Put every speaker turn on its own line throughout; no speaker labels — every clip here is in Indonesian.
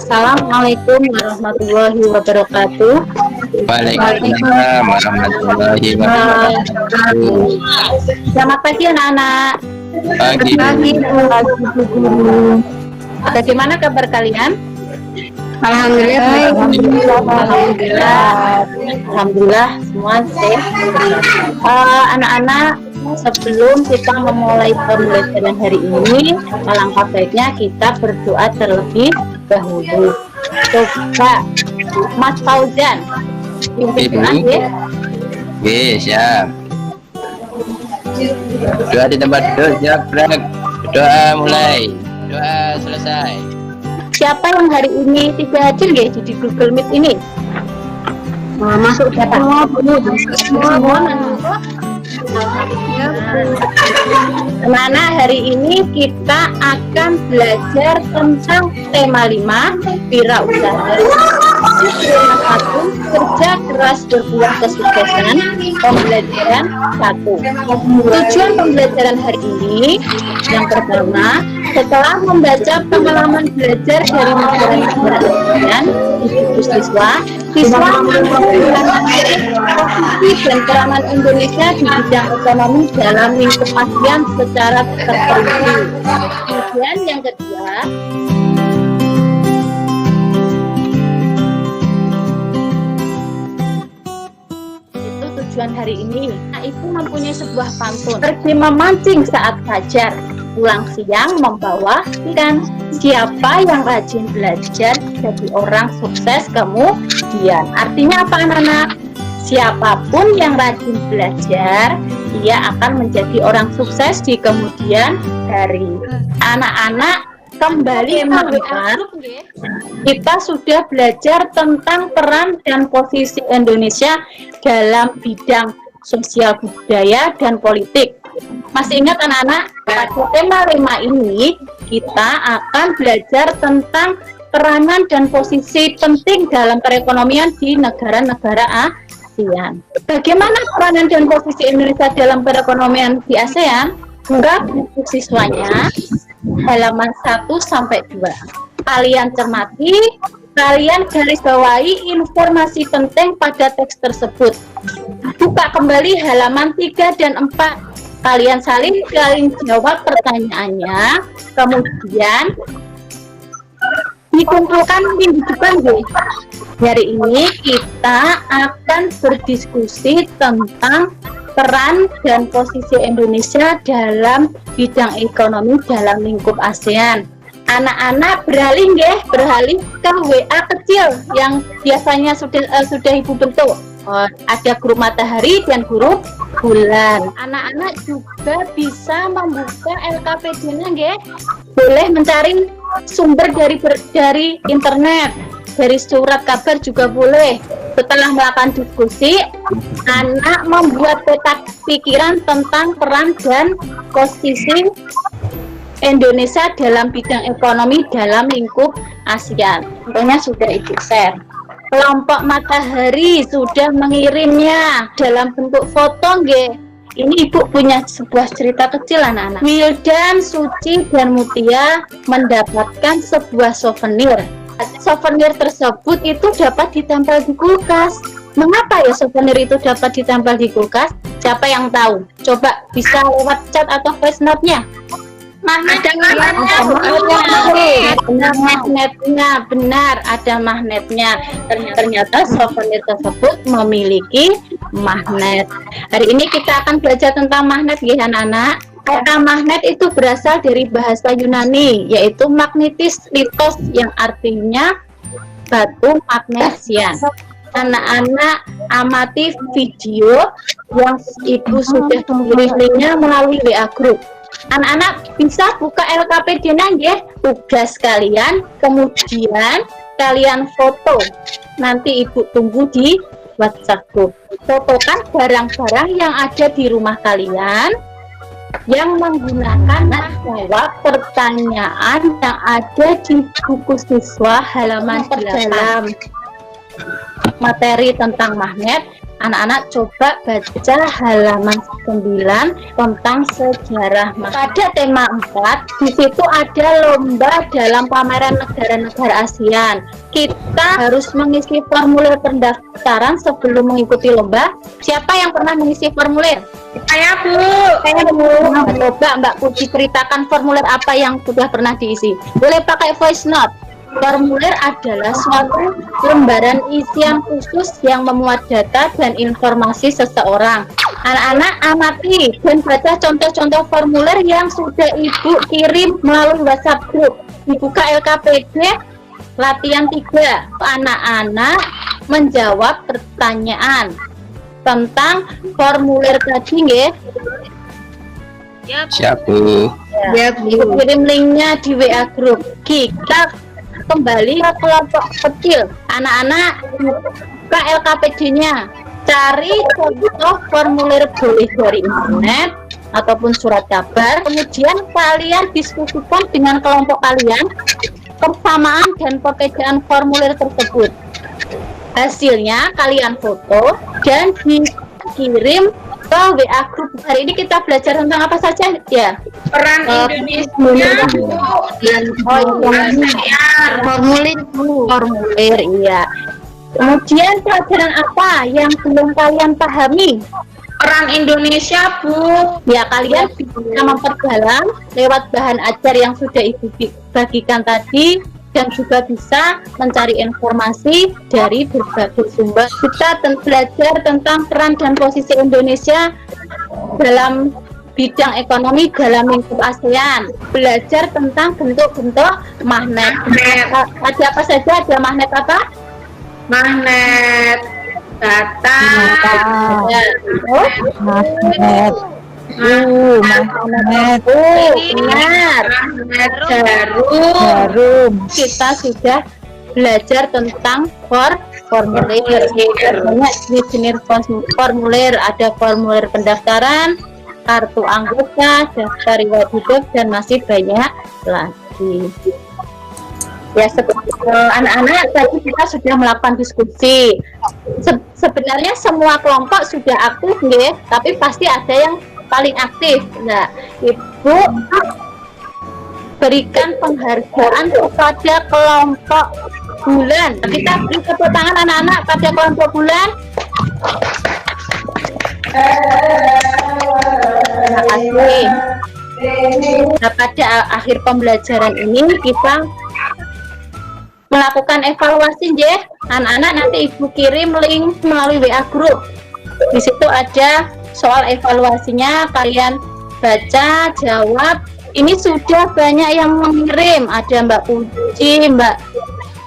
Assalamualaikum warahmatullahi wabarakatuh.
Waalaikumsalam warahmatullahi wabarakatuh.
Selamat pagi anak-anak.
Pagi.
Bu Guru. Bagaimana kabar kalian?
Alhamdulillah.
Alhamdulillah semua sehat. Anak-anak, sebelum kita memulai pembelajaran hari ini, alangkah baiknya kita berdoa terlebih dahulu. Coba Mas Fauzan pimpin doa ya.
Oke, siap. Doa di tempat duduk, siap, Brak. Doa mulai. Doa selesai.
Siapa yang hari ini tidak hadir ya di Google Meet ini? Masuk siapa? Semua. Mana hari ini kita akan belajar tentang tema 5 wirausaha. Tema 1 kerja keras berbuah kesuksesan. Pembelajaran 1. Tujuan pembelajaran hari ini yang pertama, setelah membaca pengalaman belajar dari negara-negara ASEAN di buku siswa mampu mengenali posisi dan peranan Indonesia di bidang ekonomi dalam lingkup ASEAN secara terperinci. Kemudian yang kedua, itu tujuan hari ini. Itu mempunyai sebuah pantun. Pergi memancing saat fajar, pulang siang membawa ikan. Siapa yang rajin belajar jadi orang sukses kemudian. Artinya apa anak-anak? Siapapun yang rajin belajar, dia akan menjadi orang sukses di kemudian hari. Anak-anak, kembali kita sudah belajar tentang peran dan posisi Indonesia dalam bidang sosial budaya dan politik. Masih ingat anak-anak, pada tema 5 ini kita akan belajar tentang peranan dan posisi penting dalam perekonomian di negara-negara ASEAN. Bagaimana peranan dan posisi Indonesia dalam perekonomian di ASEAN? Buka buku siswanya halaman 1 sampai 2. Kalian cermati, kalian garis bawahi informasi penting pada teks tersebut. Buka kembali halaman 3 dan 4. Kalian saling jawab pertanyaannya, kemudian dikumpulkan minggu depan guys. Hari ini kita akan berdiskusi tentang peran dan posisi Indonesia dalam bidang ekonomi dalam lingkup ASEAN. Anak-anak beralih ke WA kecil yang biasanya sudah Ibu bentuk. Ada grup matahari dan grup bulan. Anak-anak juga bisa membuka LKPD-nya nggih. Boleh mencari sumber dari internet, dari surat kabar juga boleh. Setelah melakukan diskusi, anak membuat peta pikiran tentang peran dan posisi Indonesia dalam bidang ekonomi dalam lingkup ASEAN. Tentunya sudah Ibu share. Kelompok matahari sudah mengirimnya dalam bentuk foto nggih. Ini Ibu punya sebuah cerita kecil anak-anak. Wildan, Suci, dan Mutia mendapatkan sebuah souvenir. Souvenir tersebut itu dapat ditempel di kulkas. Mengapa ya souvenir itu dapat ditempel di kulkas? Siapa yang tahu? Coba bisa lewat chat atau voice note-nya. Magnetnya benar, ada magnetnya. Ternyata souvenir tersebut memiliki magnet. Hari ini kita akan belajar tentang magnet ya anak-anak. Kata magnet itu berasal dari bahasa Yunani, yaitu magnetis litos yang artinya batu magnesian. Anak-anak amati video yang Ibu sudah kirim linknya melalui WA group. Anak-anak bisa buka LKPD-nya ya, tugas kalian, kemudian kalian foto. Nanti Ibu tunggu di WhatsApp group. Fotokan barang-barang yang ada di rumah kalian yang menggunakan jawab pertanyaan yang ada di buku siswa halaman 8. Materi tentang magnet, Anak-anak coba baca halaman 9 tentang sejarah. Pada tema 4, di situ ada lomba dalam pameran negara-negara ASEAN. Kita harus mengisi formulir pendaftaran sebelum mengikuti lomba. Siapa yang pernah mengisi formulir?
Saya Bu.
Coba Mbak Puji ceritakan formulir apa yang sudah pernah diisi. Boleh pakai voice note. Formulir adalah suatu lembaran isian khusus yang memuat data dan informasi seseorang. Anak-anak amati dan baca contoh-contoh formulir yang sudah Ibu kirim melalui WhatsApp group. Dibuka LKPD latihan 3. Anak-anak menjawab pertanyaan tentang formulir tadi nggih.
Siap Bu.
Ya, Ibu kirim linknya di WA group. Kita kembali ke kelompok kecil. Anak-anak buka LKPD-nya, cari contoh formulir boleh dari internet ataupun surat kabar. Kemudian kalian diskusikan dengan kelompok kalian persamaan dan perbedaan formulir tersebut. Hasilnya kalian foto dan dikirim ke WA group. Hari ini kita belajar tentang apa saja ya?
Peran Indonesia
dan formulir iya. Kemudian pelajaran apa yang belum kalian pahami?
Peran Indonesia Bu.
Ya, kalian bisa memperdalam lewat bahan ajar yang sudah Ibu bagikan tadi, dan juga bisa mencari informasi dari berbagai sumber. Kita belajar tentang peran dan posisi Indonesia dalam bidang ekonomi dalam lingkup ASEAN. Belajar tentang bentuk-bentuk magnet. Ada apa saja? Ada magnet apa?
Magnet data.
Magnet. Benar. Jarum. Kita sudah belajar tentang formulir. Banyak jenis formulir. Ada formulir pendaftaran, kartu anggota, daftar riwayat hidup, dan masih banyak lagi. Ya, anak-anak tadi kita sudah melakukan diskusi. Sebenarnya semua kelompok sudah aktif, nggih, tapi pasti ada yang paling aktif. Nah, Ibu berikan penghargaan kepada kelompok bulan. Kita beri tepuk tangan anak-anak pada kelompok bulan. Terima kasih. Nah, pada akhir pembelajaran ini kita melakukan evaluasi ya. Anak-anak nanti Ibu kirim link melalui WA group. Di situ ada soal evaluasinya, kalian baca, jawab. Ini sudah banyak yang mengirim. Ada Mbak Puji, Mbak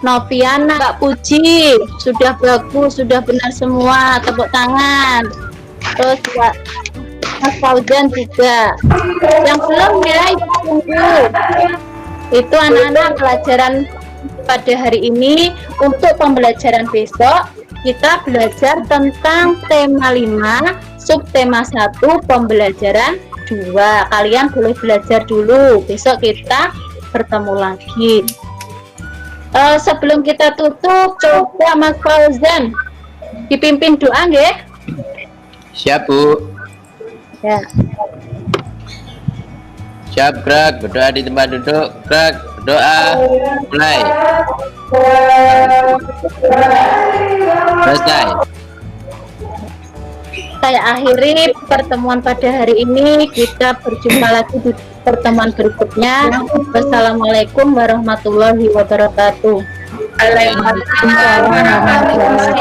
Noviana, Mbak Puji. Sudah bagus, sudah benar semua. Tepuk tangan. Terus Mas Fauzan juga. Yang belum ya, Ibu tunggu. Itu anak-anak pelajaran pada hari ini. Untuk pembelajaran besok kita belajar tentang tema 5, subtema 1, pembelajaran 2. Kalian boleh belajar dulu, besok kita bertemu lagi. Sebelum kita tutup, coba Mas Fauzan dipimpin doa nggih?
Siap Bu.
Ya.
Siap, gerak, berdoa di tempat duduk, gerak, berdoa, mulai. Selesai.
Saya akhiri pertemuan pada hari ini. Kita berjumpa lagi di pertemuan berikutnya. Wassalamualaikum warahmatullahi wabarakatuh.
Waalaikumsalam warahmatullahi wabarakatuh.